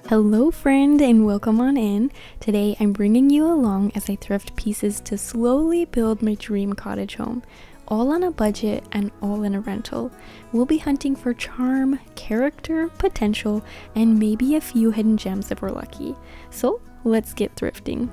Hello friend and welcome on in. Today I'm bringing you along as I thrift pieces to slowly build my dream cottage home. All on a budget and all in a rental. We'll be hunting for charm, character, potential, and maybe a few hidden gems if we're lucky. So let's get thrifting.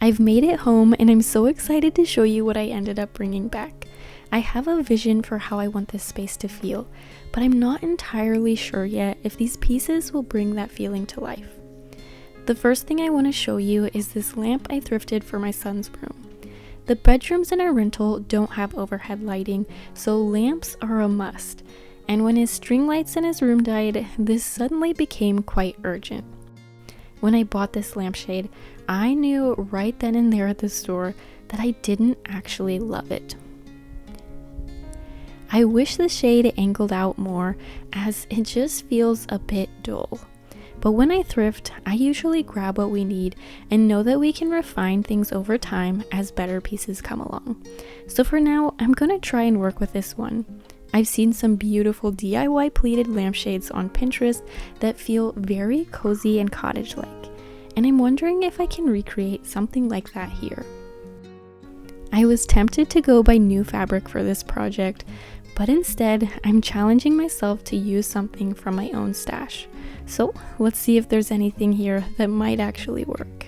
I've made it home and I'm so excited to show you what I ended up bringing back. I have a vision for how I want this space to feel, but I'm not entirely sure yet if these pieces will bring that feeling to life. The first thing I want to show you is this lamp I thrifted for my son's room. The bedrooms in our rental don't have overhead lighting, so lamps are a must. And when his string lights in his room died, this suddenly became quite urgent. When I bought this lampshade, I knew right then and there at the store that I didn't actually love it. I wish the shade angled out more, as it just feels a bit dull. But when I thrift, I usually grab what we need and know that we can refine things over time as better pieces come along. So for now, I'm gonna try and work with this one. I've seen some beautiful DIY pleated lampshades on Pinterest that feel very cozy and cottage-like, and I'm wondering if I can recreate something like that here. I was tempted to go buy new fabric for this project, but instead I'm challenging myself to use something from my own stash. So let's see if there's anything here that might actually work.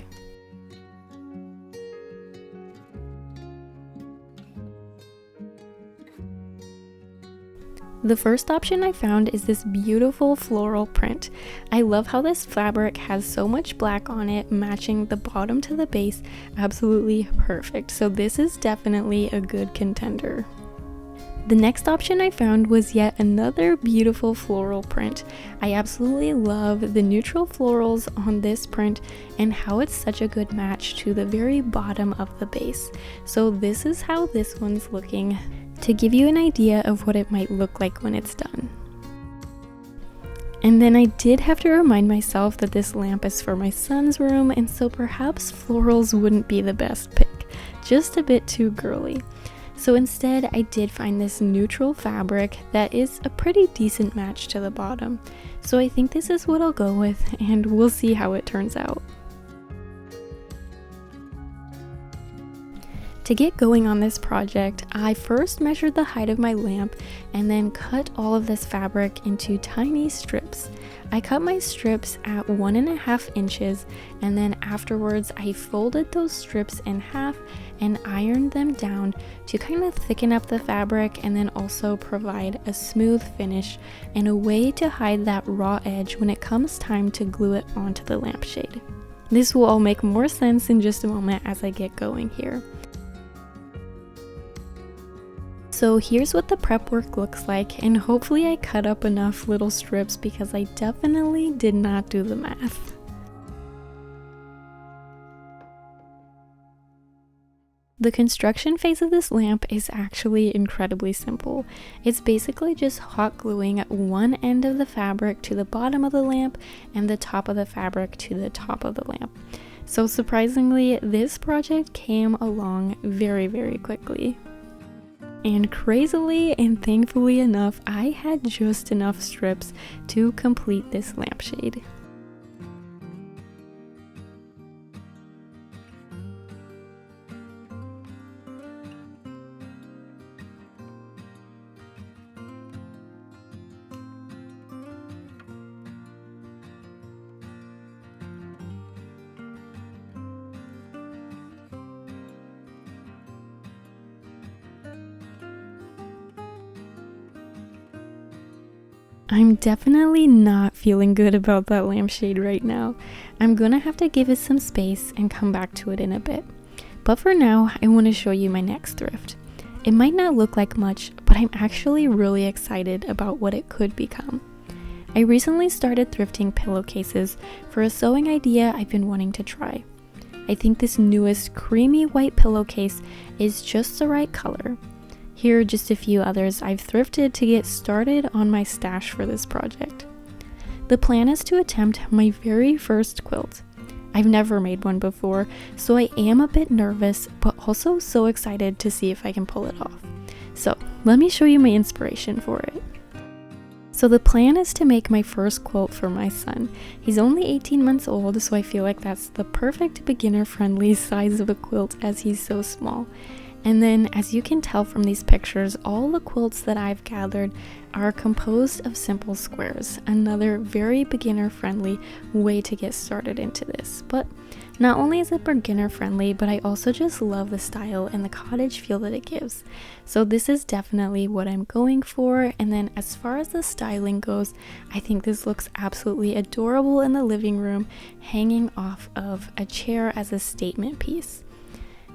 The first option I found is this beautiful floral print. I love how this fabric has so much black on it, matching the bottom to the base. Absolutely perfect. So this is definitely a good contender. The next option I found was yet another beautiful floral print. I absolutely love the neutral florals on this print and how it's such a good match to the very bottom of the base. So this is how this one's looking. to give you an idea of what it might look like when it's done. And then I did have to remind myself that this lamp is for my son's room, and so perhaps florals wouldn't be the best pick, just a bit too girly. So instead, I did find this neutral fabric that is a pretty decent match to the bottom. So I think this is what I'll go with, and we'll see how it turns out. To get going on this project, I first measured the height of my lamp and then cut all of this fabric into tiny strips. I cut my strips at 1.5 inches, and then afterwards I folded those strips in half and ironed them down to kind of thicken up the fabric and then also provide a smooth finish and a way to hide that raw edge when it comes time to glue it onto the lampshade. This will all make more sense in just a moment as I get going here. So here's what the prep work looks like, and hopefully I cut up enough little strips because I definitely did not do the math. The construction phase of this lamp is actually incredibly simple. It's basically just hot gluing one end of the fabric to the bottom of the lamp and the top of the fabric to the top of the lamp. So surprisingly, this project came along very, very quickly. And crazily and thankfully enough, I had just enough strips to complete this lampshade. I'm definitely not feeling good about that lampshade right now. I'm gonna have to give it some space and come back to it in a bit. But for now, I want to show you my next thrift. It might not look like much, but I'm actually really excited about what it could become. I recently started thrifting pillowcases for a sewing idea I've been wanting to try. I think this newest creamy white pillowcase is just the right color. Here are just a few others I've thrifted to get started on my stash for this project. The plan is to attempt my very first quilt. I've never made one before, so I am a bit nervous, but also so excited to see if I can pull it off. So let me show you my inspiration for it. So the plan is to make my first quilt for my son. He's only 18 months old, so I feel like that's the perfect beginner-friendly size of a quilt as he's so small. And then, as you can tell from these pictures, all the quilts that I've gathered are composed of simple squares, another very beginner-friendly way to get started into this. But not only is it beginner-friendly, but I also just love the style and the cottage feel that it gives. So this is definitely what I'm going for. And then as far as the styling goes, I think this looks absolutely adorable in the living room, hanging off of a chair as a statement piece.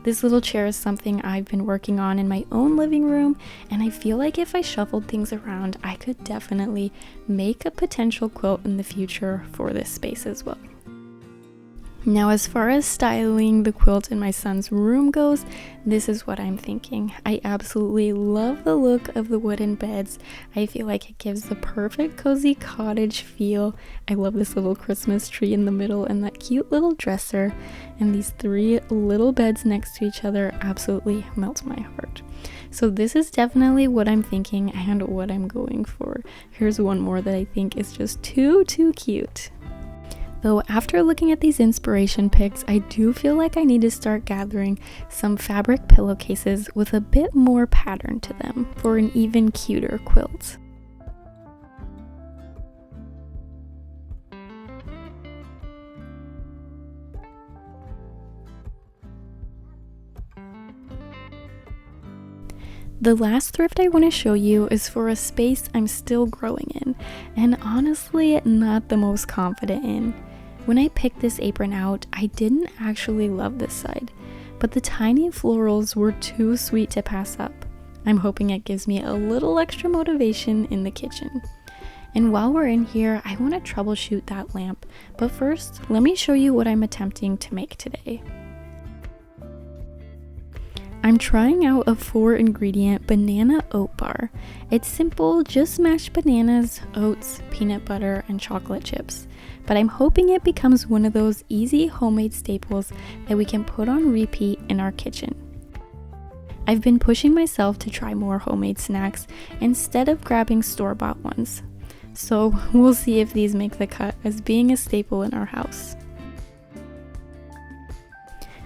This little chair is something I've been working on in my own living room, and I feel like if I shuffled things around, I could definitely make a potential quilt in the future for this space as well. Now, as far as styling the quilt in my son's room goes, this is what I'm thinking. I absolutely love the look of the wooden beds. I feel like it gives the perfect cozy cottage feel. I love this little Christmas tree in the middle and that cute little dresser, and these 3 little beds next to each other absolutely melt my heart. So this is definitely what I'm thinking and what I'm going for. Here's one more that I think is just too cute. Though after looking at these inspiration pics, I do feel like I need to start gathering some fabric pillowcases with a bit more pattern to them for an even cuter quilt. The last thrift I want to show you is for a space I'm still growing in, and honestly not the most confident in. When I picked this apron out, I didn't actually love this side, but the tiny florals were too sweet to pass up. I'm hoping it gives me a little extra motivation in the kitchen. And while we're in here, I want to troubleshoot that lamp, but first, let me show you what I'm attempting to make today. I'm trying out a 4-ingredient banana oat bar. It's simple, just mashed bananas, oats, peanut butter, and chocolate chips. But I'm hoping it becomes one of those easy homemade staples that we can put on repeat in our kitchen. I've been pushing myself to try more homemade snacks instead of grabbing store-bought ones. So we'll see if these make the cut as being a staple in our house.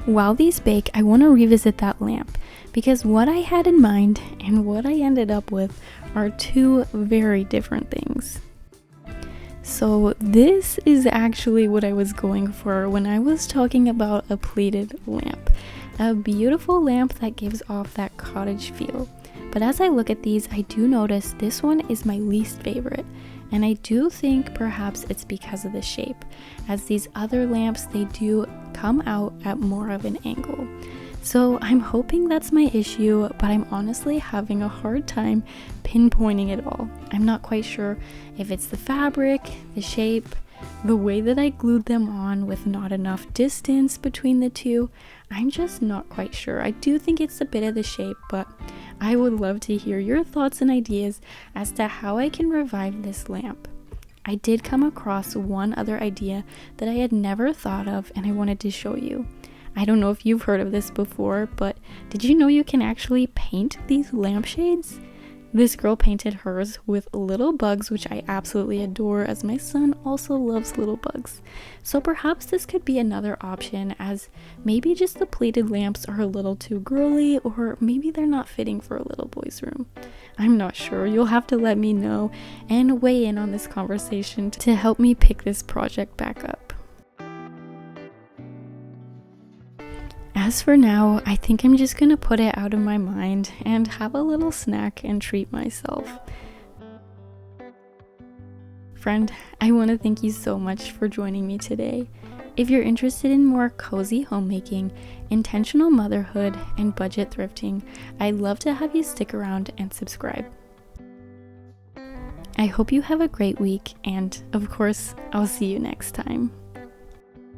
While these bake, I want to revisit that lamp because what I had in mind and what I ended up with are two very different things. So this is actually what I was going for when I was talking about a pleated lamp. A beautiful lamp that gives off that cottage feel. But as I look at these, I do notice this one is my least favorite. And I do think perhaps it's because of the shape, as these other lamps, they do come out at more of an angle. So I'm hoping that's my issue, but I'm honestly having a hard time pinpointing it all. I'm not quite sure if it's the fabric, the shape, the way that I glued them on with not enough distance between the two. I'm just not quite sure. I do think it's a bit of the shape, but I would love to hear your thoughts and ideas as to how I can revive this lamp. I did come across one other idea that I had never thought of and I wanted to show you. I don't know if you've heard of this before, but did you know you can actually paint these lampshades? This girl painted hers with little bugs, which I absolutely adore, as my son also loves little bugs. So perhaps this could be another option, as maybe just the pleated lamps are a little too girly, or maybe they're not fitting for a little boy's room. I'm not sure. You'll have to let me know and weigh in on this conversation to help me pick this project back up. As for now, I think I'm just gonna put it out of my mind and have a little snack and treat myself. Friend, I want to thank you so much for joining me today. If you're interested in more cozy homemaking, intentional motherhood, and budget thrifting, I'd love to have you stick around and subscribe. I hope you have a great week, and of course, I'll see you next time.